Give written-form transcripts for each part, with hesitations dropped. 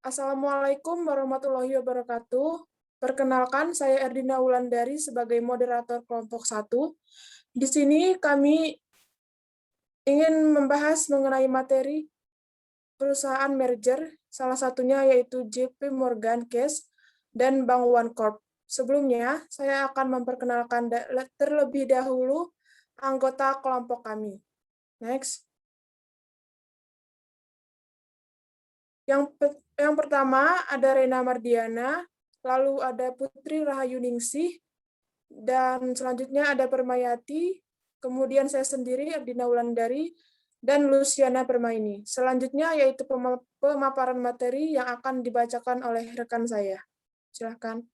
Assalamualaikum warahmatullahi wabarakatuh. Perkenalkan, saya Erdina Wulandari sebagai moderator kelompok 1. Di sini kami ingin membahas mengenai materi perusahaan merger, salah satunya yaitu JP Morgan Chase dan Bank One Corp. Sebelumnya, saya akan memperkenalkan terlebih dahulu anggota kelompok kami. Next. Yang pertama ada Rena Mardiana, lalu ada Putri Rahayu Ningsih, dan selanjutnya ada Permayati, kemudian saya sendiri Erdina Wulandari, dan Luciana Permaini. Selanjutnya yaitu pemaparan materi yang akan dibacakan oleh rekan saya. Silakan.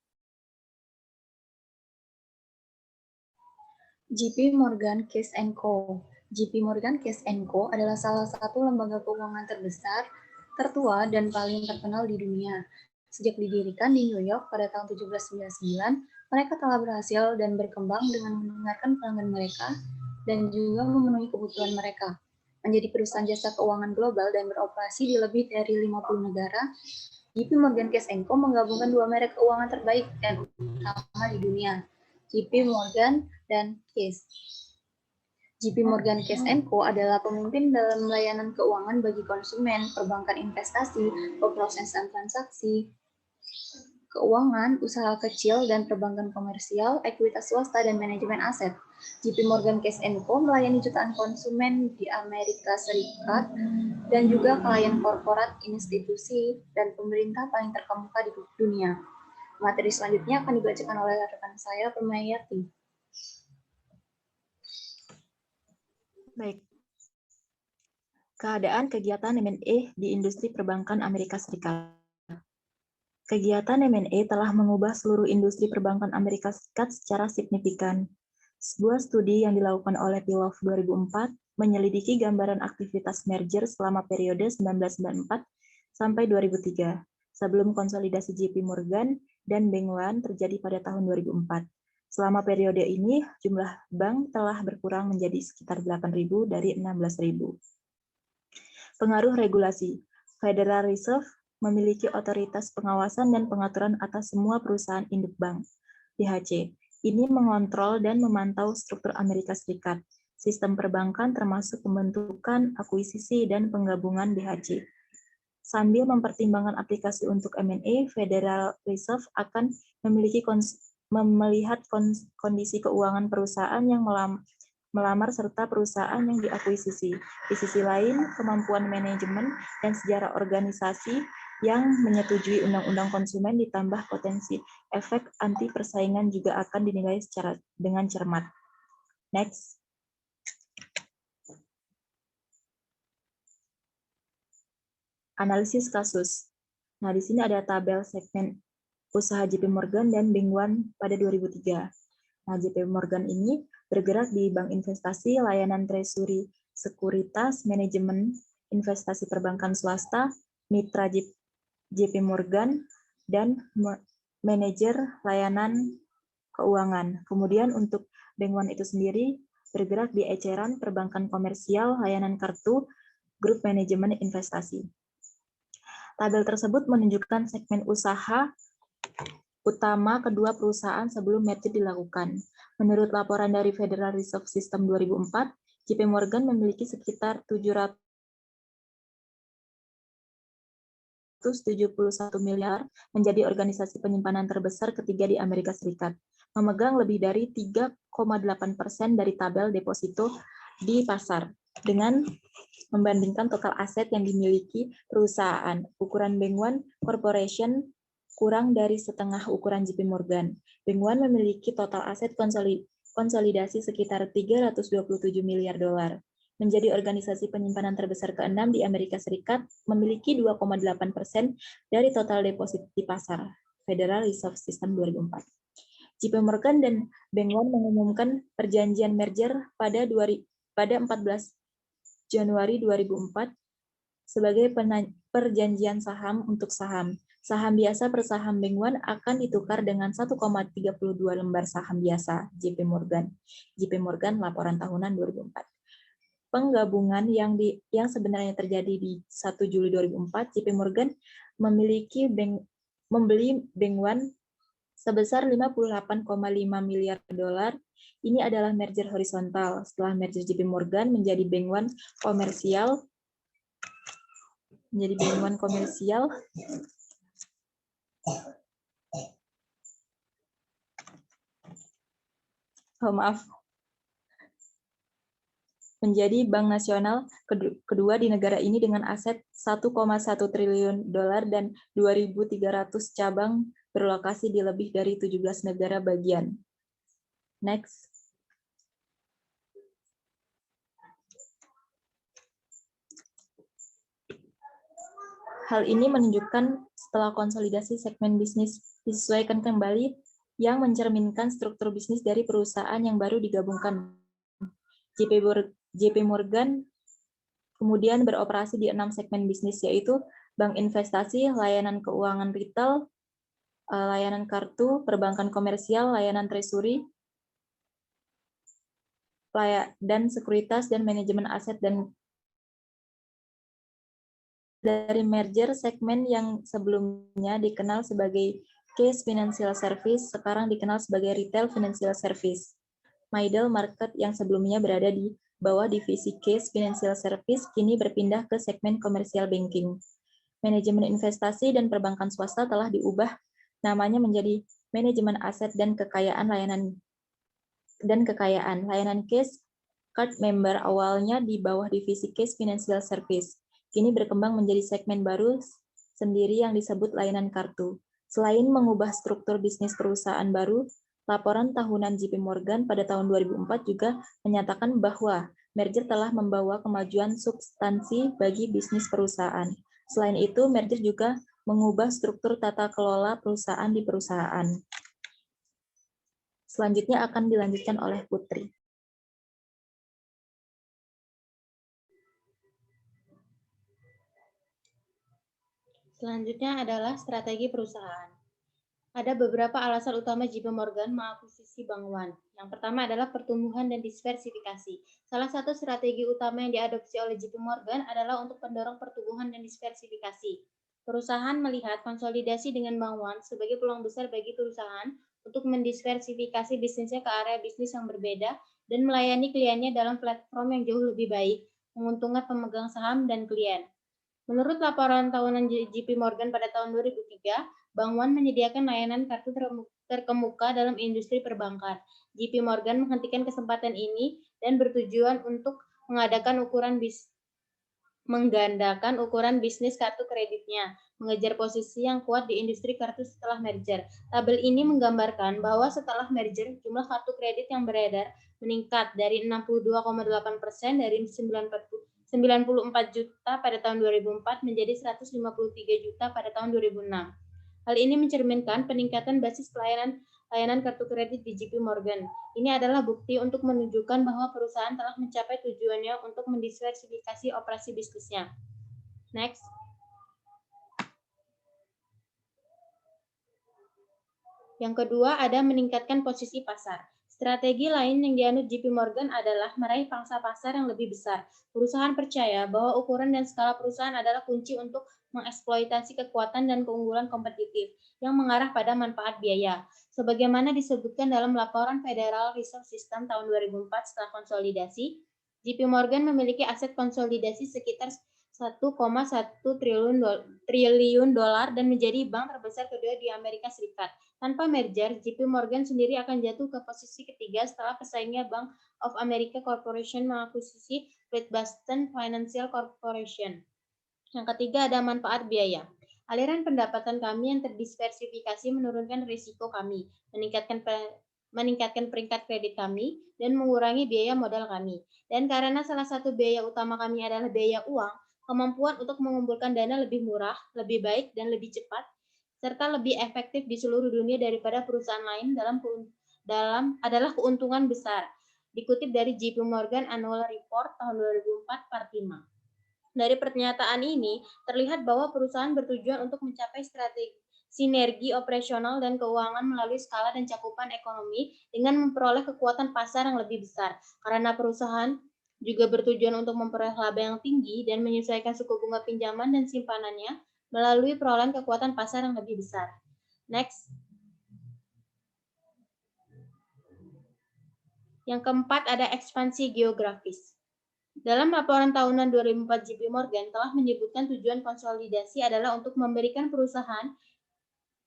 JP Morgan Chase & Co. JP Morgan Chase & Co. adalah salah satu lembaga keuangan terbesar, tertua, dan paling terkenal di dunia. Sejak didirikan di New York pada tahun 1799, mereka telah berhasil dan berkembang dengan mendengarkan pelanggan mereka dan juga memenuhi kebutuhan mereka. Menjadi perusahaan jasa keuangan global dan beroperasi di lebih dari 50 negara, JP Morgan Chase & Co. menggabungkan dua merek keuangan terbaik dan utama di dunia, JP Morgan dan Chase. JP Morgan Chase & Co. adalah pemimpin dalam layanan keuangan bagi konsumen, perbankan investasi, pemrosesan transaksi, keuangan, usaha kecil dan perbankan komersial, ekuitas swasta, dan manajemen aset. JP Morgan Chase & Co. melayani jutaan konsumen di Amerika Serikat dan juga klien korporat, institusi, dan pemerintah paling terkemuka di dunia. Materi selanjutnya akan dibacakan oleh rekan saya, Permayati. Baik. Keadaan kegiatan M&A di industri perbankan Amerika Serikat. Kegiatan M&A telah mengubah seluruh industri perbankan Amerika Serikat secara signifikan. Sebuah studi yang dilakukan oleh Pilov 2004 menyelidiki gambaran aktivitas merger selama periode 1994 sampai 2003, sebelum konsolidasi JP Morgan dan Bank One terjadi pada tahun 2004. Selama periode ini, jumlah bank telah berkurang menjadi sekitar 8.000 dari 16.000. Pengaruh regulasi. Federal Reserve memiliki otoritas pengawasan dan pengaturan atas semua perusahaan induk bank, (BHC). Ini mengontrol dan memantau struktur Amerika Serikat, sistem perbankan termasuk pembentukan, akuisisi, dan penggabungan BHC. Sambil mempertimbangkan aplikasi untuk M&A, Federal Reserve akan melihat kondisi keuangan perusahaan yang melamar serta perusahaan yang diakuisisi. Di sisi lain, kemampuan manajemen dan sejarah organisasi yang menyetujui undang-undang konsumen ditambah potensi efek anti persaingan juga akan dinilai dengan cermat. Next. Analisis kasus. Nah, di sini ada tabel segmen usaha JP Morgan dan Bank One pada 2003. Nah, JP Morgan ini bergerak di bank investasi, layanan treasury, sekuritas, manajemen investasi perbankan swasta, mitra JP Morgan, dan manajer layanan keuangan. Kemudian untuk Bank One itu sendiri bergerak di eceran perbankan komersial, layanan kartu, grup manajemen investasi. Tabel tersebut menunjukkan segmen usaha utama kedua perusahaan sebelum merger dilakukan. Menurut laporan dari Federal Reserve System 2004, JP Morgan memiliki sekitar 771 miliar, menjadi organisasi penyimpanan terbesar ketiga di Amerika Serikat, memegang lebih dari 3,8% dari tabel deposito di pasar, dengan membandingkan total aset yang dimiliki perusahaan. Ukuran Bank One Corporation kurang dari setengah ukuran JP Morgan. Bank One memiliki total aset konsolidasi sekitar 327 miliar dolar. Menjadi organisasi penyimpanan terbesar ke-6 di Amerika Serikat, memiliki 2,8% dari total deposit di pasar. Federal Reserve System 2004. JP Morgan dan Bank One mengumumkan perjanjian merger pada 14 Januari 2004 sebagai perjanjian saham untuk saham. Saham biasa per saham Bank One akan ditukar dengan 1,32 lembar saham biasa JP Morgan. JP Morgan laporan tahunan 2004. penggabungan yang sebenarnya terjadi di 1 Juli 2004, JP Morgan membeli Bank One sebesar 58,5 miliar dolar. Ini adalah merger horizontal. Setelah merger JP Morgan menjadi Bank One komersial, menjadi bank nasional kedua di negara ini dengan aset 1,1 triliun dolar dan 2.300 cabang berlokasi di lebih dari 17 negara bagian. Next. Hal ini menunjukkan setelah konsolidasi segmen bisnis disesuaikan kembali yang mencerminkan struktur bisnis dari perusahaan yang baru digabungkan. JP Morgan kemudian beroperasi di 6 segmen bisnis, yaitu bank investasi, layanan keuangan retail, layanan kartu, perbankan komersial, layanan treasury, dan sekuritas, dan manajemen aset. Dan dari merger, segmen yang sebelumnya dikenal sebagai Case Financial Service sekarang dikenal sebagai Retail Financial Service. Middle Market yang sebelumnya berada di bawah divisi Case Financial Service kini berpindah ke segmen Commercial Banking. Manajemen investasi dan perbankan swasta telah diubah namanya menjadi Manajemen Aset dan Kekayaan Layanan Case Card Member awalnya di bawah divisi Case Financial Service kini berkembang menjadi segmen baru sendiri yang disebut layanan kartu. Selain mengubah struktur bisnis perusahaan baru, laporan tahunan JP Morgan pada tahun 2004 juga menyatakan bahwa merger telah membawa kemajuan substansi bagi bisnis perusahaan. Selain itu, merger juga mengubah struktur tata kelola perusahaan di perusahaan. Selanjutnya akan dilanjutkan oleh Putri. Selanjutnya adalah strategi perusahaan. Ada beberapa alasan utama JP Morgan mengakuisisi Bank One. Yang pertama adalah pertumbuhan dan diversifikasi. Salah satu strategi utama yang diadopsi oleh JP Morgan adalah untuk mendorong pertumbuhan dan diversifikasi. Perusahaan melihat konsolidasi dengan Bank One sebagai peluang besar bagi perusahaan untuk mendiversifikasi bisnisnya ke area bisnis yang berbeda dan melayani kliennya dalam platform yang jauh lebih baik, menguntungkan pemegang saham dan klien. Menurut laporan tahunan JP Morgan pada tahun 2003, Bank One menyediakan layanan kartu terkemuka dalam industri perbankan. JP Morgan menghentikan kesempatan ini dan bertujuan untuk menggandakan ukuran bisnis kartu kreditnya, mengejar posisi yang kuat di industri kartu setelah merger. Tabel ini menggambarkan bahwa setelah merger, jumlah kartu kredit yang beredar meningkat dari 62,8% dari 94 juta pada tahun 2004 menjadi 153 juta pada tahun 2006. Hal ini mencerminkan peningkatan basis layanan kartu kredit di JP Morgan. Ini adalah bukti untuk menunjukkan bahwa perusahaan telah mencapai tujuannya untuk mendiversifikasi operasi bisnisnya. Next. Yang kedua ada meningkatkan posisi pasar. Strategi lain yang dianut JP Morgan adalah meraih pangsa pasar yang lebih besar. Perusahaan percaya bahwa ukuran dan skala perusahaan adalah kunci untuk mengeksploitasi kekuatan dan keunggulan kompetitif yang mengarah pada manfaat biaya. Sebagaimana disebutkan dalam laporan Federal Reserve System tahun 2004 setelah konsolidasi, JP Morgan memiliki aset konsolidasi sekitar 1,1 triliun dolar dan menjadi bank terbesar kedua di Amerika Serikat. Tanpa merger, JP Morgan sendiri akan jatuh ke posisi ketiga setelah pesaingnya Bank of America Corporation mengakuisisi Great Boston Financial Corporation. Yang ketiga ada manfaat biaya. Aliran pendapatan kami yang terdiversifikasi menurunkan risiko kami, meningkatkan peringkat kredit kami, dan mengurangi biaya modal kami. Dan karena salah satu biaya utama kami adalah biaya uang, kemampuan untuk mengumpulkan dana lebih murah, lebih baik, dan lebih cepat, serta lebih efektif di seluruh dunia daripada perusahaan lain adalah keuntungan besar. Dikutip dari JP Morgan Annual Report tahun 2004 Part 5. Dari pernyataan ini, terlihat bahwa perusahaan bertujuan untuk mencapai strategi sinergi operasional dan keuangan melalui skala dan cakupan ekonomi dengan memperoleh kekuatan pasar yang lebih besar. Karena perusahaan juga bertujuan untuk memperoleh laba yang tinggi dan menyesuaikan suku bunga pinjaman dan simpanannya melalui perolehan kekuatan pasar yang lebih besar. Next. Yang keempat ada ekspansi geografis. Dalam laporan tahunan 2004 JP Morgan telah menyebutkan tujuan konsolidasi adalah untuk memberikan perusahaan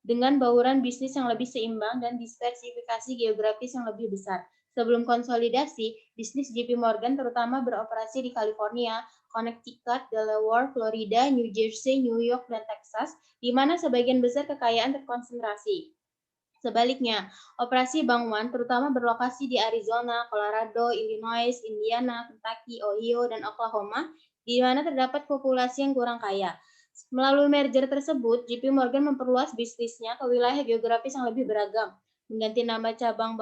dengan bauran bisnis yang lebih seimbang dan diversifikasi geografis yang lebih besar. Sebelum konsolidasi, bisnis JP Morgan terutama beroperasi di California, Connecticut, Delaware, Florida, New Jersey, New York, dan Texas, di mana sebagian besar kekayaan terkonsentrasi. Sebaliknya, operasi Bank One terutama berlokasi di Arizona, Colorado, Illinois, Indiana, Kentucky, Ohio, dan Oklahoma, di mana terdapat populasi yang kurang kaya. Melalui merger tersebut, JP Morgan memperluas bisnisnya ke wilayah geografis yang lebih beragam, mengganti nama cabang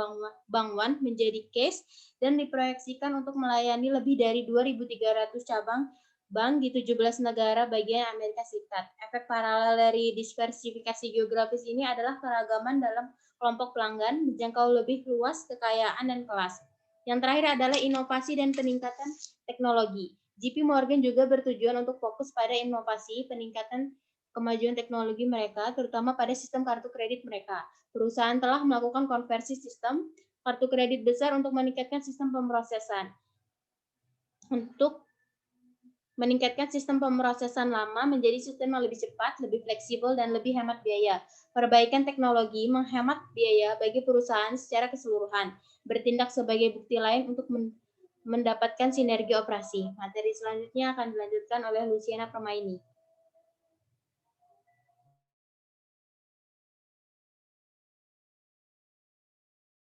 Bank One menjadi Case, dan diproyeksikan untuk melayani lebih dari 2.300 cabang bank di 17 negara bagian Amerika Serikat. Efek paralel dari diversifikasi geografis ini adalah keragaman dalam kelompok pelanggan, menjangkau lebih luas kekayaan dan kelas. Yang terakhir adalah inovasi dan peningkatan teknologi. JP Morgan juga bertujuan untuk fokus pada inovasi, peningkatan kemajuan teknologi mereka, terutama pada sistem kartu kredit mereka. Perusahaan telah melakukan konversi sistem kartu kredit besar untuk meningkatkan sistem pemrosesan. Untuk meningkatkan sistem pemrosesan lama menjadi sistem yang lebih cepat, lebih fleksibel, dan lebih hemat biaya. Perbaikan teknologi menghemat biaya bagi perusahaan secara keseluruhan, bertindak sebagai bukti lain untuk mendapatkan sinergi operasi. Materi selanjutnya akan dilanjutkan oleh Luciana Permaini.